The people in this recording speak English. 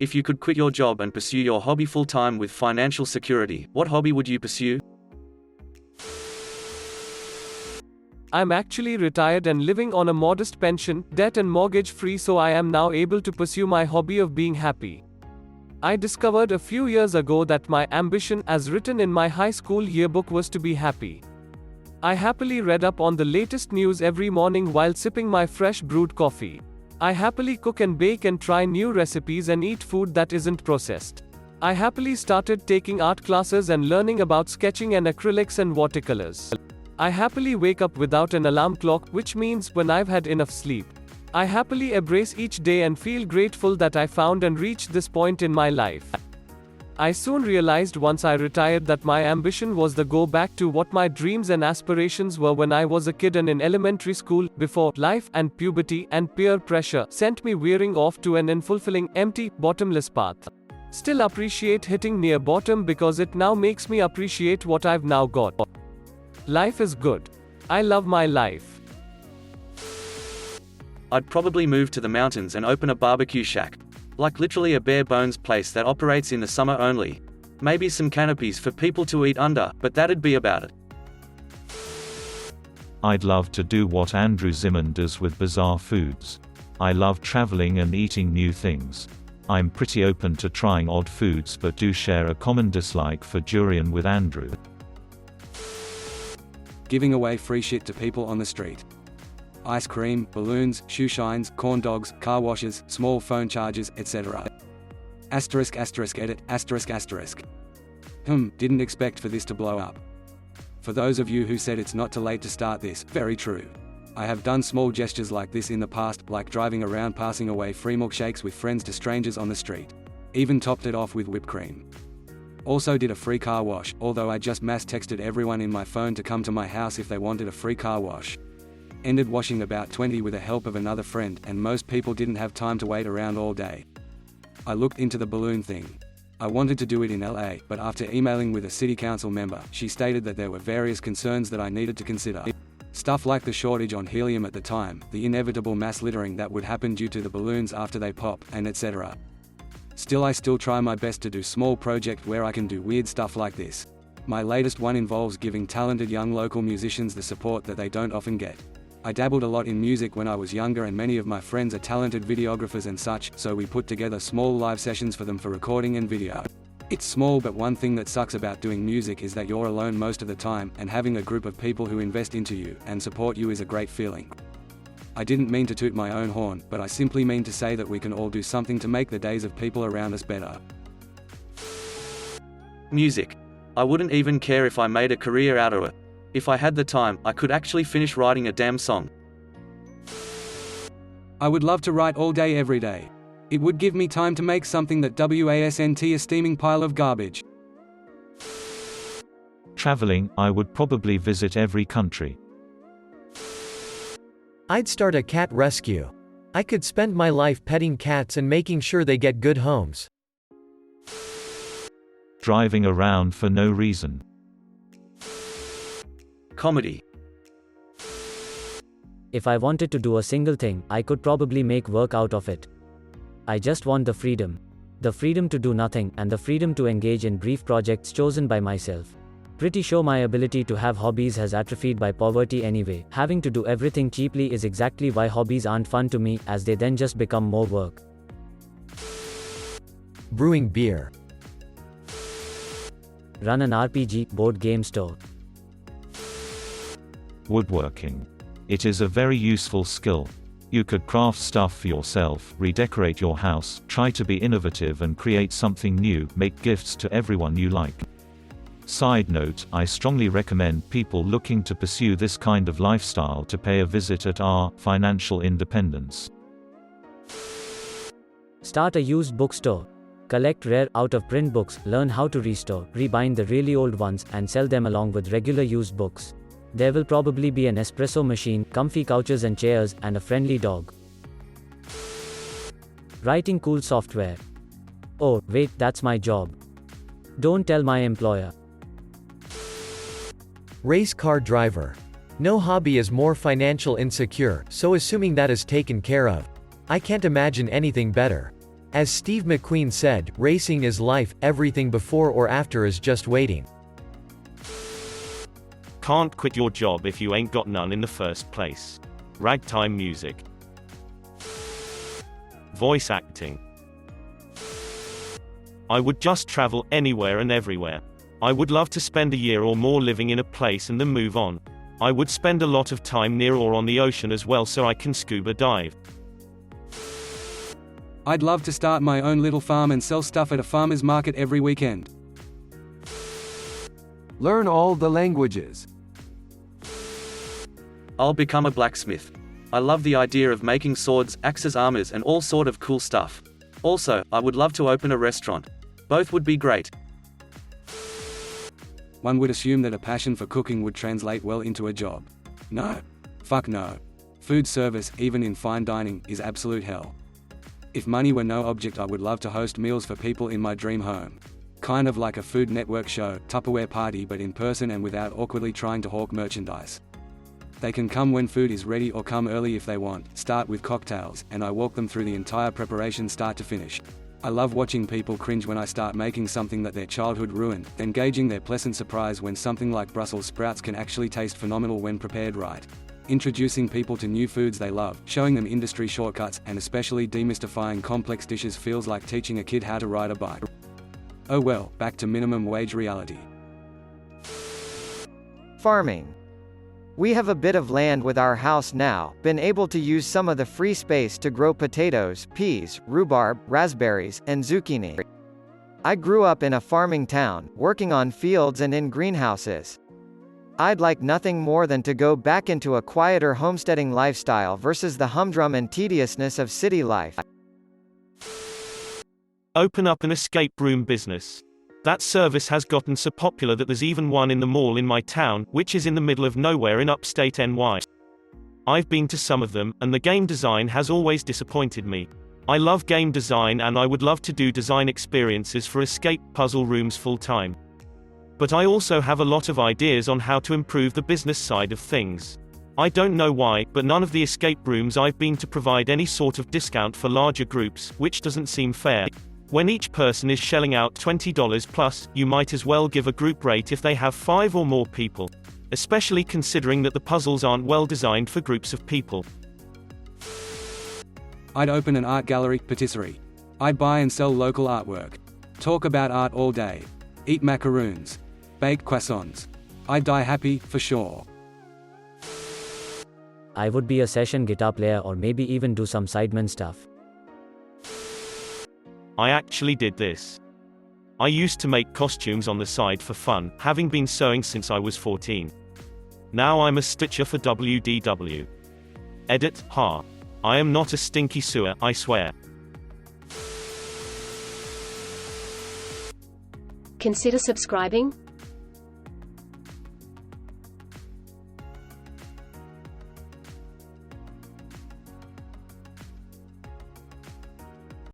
If you could quit your job and pursue your hobby full-time with financial security, what hobby would you pursue? I'm actually retired and living on a modest pension, debt and mortgage free, so I am now able to pursue my hobby of being happy. I discovered a few years ago that my ambition, as written in my high school yearbook, was to be happy. I happily read up on the latest news every morning while sipping my fresh brewed coffee. I happily cook and bake and try new recipes and eat food that isn't processed. I happily started taking art classes and learning about sketching and acrylics and watercolors. I happily wake up without an alarm clock, which means when I've had enough sleep. I happily embrace each day and feel grateful that I found and reached this point in my life. I soon realized once I retired that my ambition was to go back to what my dreams and aspirations were when I was a kid and in elementary school, before life and puberty and peer pressure sent me veering off to an unfulfilling, empty, bottomless path. Still appreciate hitting near bottom because it now makes me appreciate what I've now got. Life is good. I love my life. I'd probably move to the mountains and open a barbecue shack. Like literally a bare bones place that operates in the summer only. Maybe some canopies for people to eat under, but that'd be about it. I'd love to do what Andrew Zimmern does with bizarre foods. I love traveling and eating new things. I'm pretty open to trying odd foods but do share a common dislike for durian with Andrew. Giving away free shit to people on the street. Ice cream, balloons, shoe shines, corn dogs, car washes, small phone chargers, etc. **edit***. Didn't expect for this to blow up. For those of you who said it's not too late to start this, very true. I have done small gestures like this in the past, like driving around passing away free milkshakes with friends to strangers on the street. Even topped it off with whipped cream. Also did a free car wash, although I just mass texted everyone in my phone to come to my house if they wanted a free car wash. Ended washing about 20 with the help of another friend, and most people didn't have time to wait around all day. I looked into the balloon thing. I wanted to do it in LA, but after emailing with a city council member, she stated that there were various concerns that I needed to consider. Stuff like the shortage on helium at the time, the inevitable mass littering that would happen due to the balloons after they pop, and etc. I still try my best to do small project where I can do weird stuff like this. My latest one involves giving talented young local musicians the support that they don't often get. I dabbled a lot in music when I was younger, and many of my friends are talented videographers and such, so we put together small live sessions for them for recording and video. It's small, but one thing that sucks about doing music is that you're alone most of the time, and having a group of people who invest into you and support you is a great feeling. I didn't mean to toot my own horn, but I simply mean to say that we can all do something to make the days of people around us better. Music. I wouldn't even care if I made a career out of it. If I had the time, I could actually finish writing a damn song. I would love to write all day every day. It would give me time to make something that wasn't a steaming pile of garbage. Traveling, I would probably visit every country. I'd start a cat rescue. I could spend my life petting cats and making sure they get good homes. Driving around for no reason. Comedy. If I wanted to do a single thing, I could probably make work out of it. I just want the freedom. The freedom to do nothing, and the freedom to engage in brief projects chosen by myself. Pretty sure my ability to have hobbies has atrophied by poverty anyway. Having to do everything cheaply is exactly why hobbies aren't fun to me, as they then just become more work. Brewing beer. Run an RPG board game store. Woodworking. It is a very useful skill. You could craft stuff for yourself, redecorate your house, try to be innovative and create something new, make gifts to everyone you like. Side note, I strongly recommend people looking to pursue this kind of lifestyle to pay a visit at our Financial Independence. Start a used bookstore. Collect rare, out-of-print books, learn how to restore, rebind the really old ones, and sell them along with regular used books. There will probably be an espresso machine, comfy couches and chairs, and a friendly dog. Writing cool software. Oh, wait, that's my job. Don't tell my employer. Race car driver. No hobby is more financial insecure, so assuming that is taken care of. I can't imagine anything better. As Steve McQueen said, racing is life, everything before or after is just waiting. Can't quit your job if you ain't got none in the first place. Ragtime music. Voice acting. I would just travel anywhere and everywhere. I would love to spend a year or more living in a place and then move on. I would spend a lot of time near or on the ocean as well so I can scuba dive. I'd love to start my own little farm and sell stuff at a farmer's market every weekend. Learn all the languages. I'll become a blacksmith. I love the idea of making swords, axes, armors and all sort of cool stuff. Also, I would love to open a restaurant. Both would be great. One would assume that a passion for cooking would translate well into a job. No. Fuck no. Food service, even in fine dining, is absolute hell. If money were no object, I would love to host meals for people in my dream home. Kind of like a Food Network show, Tupperware party, but in person and without awkwardly trying to hawk merchandise. They can come when food is ready or come early if they want, start with cocktails, and I walk them through the entire preparation start to finish. I love watching people cringe when I start making something that their childhood ruined, then gauging their pleasant surprise when something like Brussels sprouts can actually taste phenomenal when prepared right. Introducing people to new foods they love, showing them industry shortcuts, and especially demystifying complex dishes feels like teaching a kid how to ride a bike. Oh well, back to minimum wage reality. Farming. We have a bit of land with our house now, been able to use some of the free space to grow potatoes, peas, rhubarb, raspberries, and zucchini. I grew up in a farming town, working on fields and in greenhouses. I'd like nothing more than to go back into a quieter homesteading lifestyle versus the humdrum and tediousness of city life. Open up an escape room business. That service has gotten so popular that there's even one in the mall in my town, which is in the middle of nowhere in upstate NY. I've been to some of them, and the game design has always disappointed me. I love game design and I would love to do design experiences for escape puzzle rooms full time. But I also have a lot of ideas on how to improve the business side of things. I don't know why, but none of the escape rooms I've been to provide any sort of discount for larger groups, which doesn't seem fair. When each person is shelling out $20 plus, you might as well give a group rate if they have 5 or more people. Especially considering that the puzzles aren't well designed for groups of people. I'd open an art gallery, patisserie. I'd buy and sell local artwork. Talk about art all day. Eat macaroons. Bake croissants. I'd die happy, for sure. I would be a session guitar player or maybe even do some sideman stuff. I actually did this. I used to make costumes on the side for fun, having been sewing since I was 14. Now I'm a stitcher for WDW. Edit, ha. I am not a stinky sewer, I swear. Consider subscribing.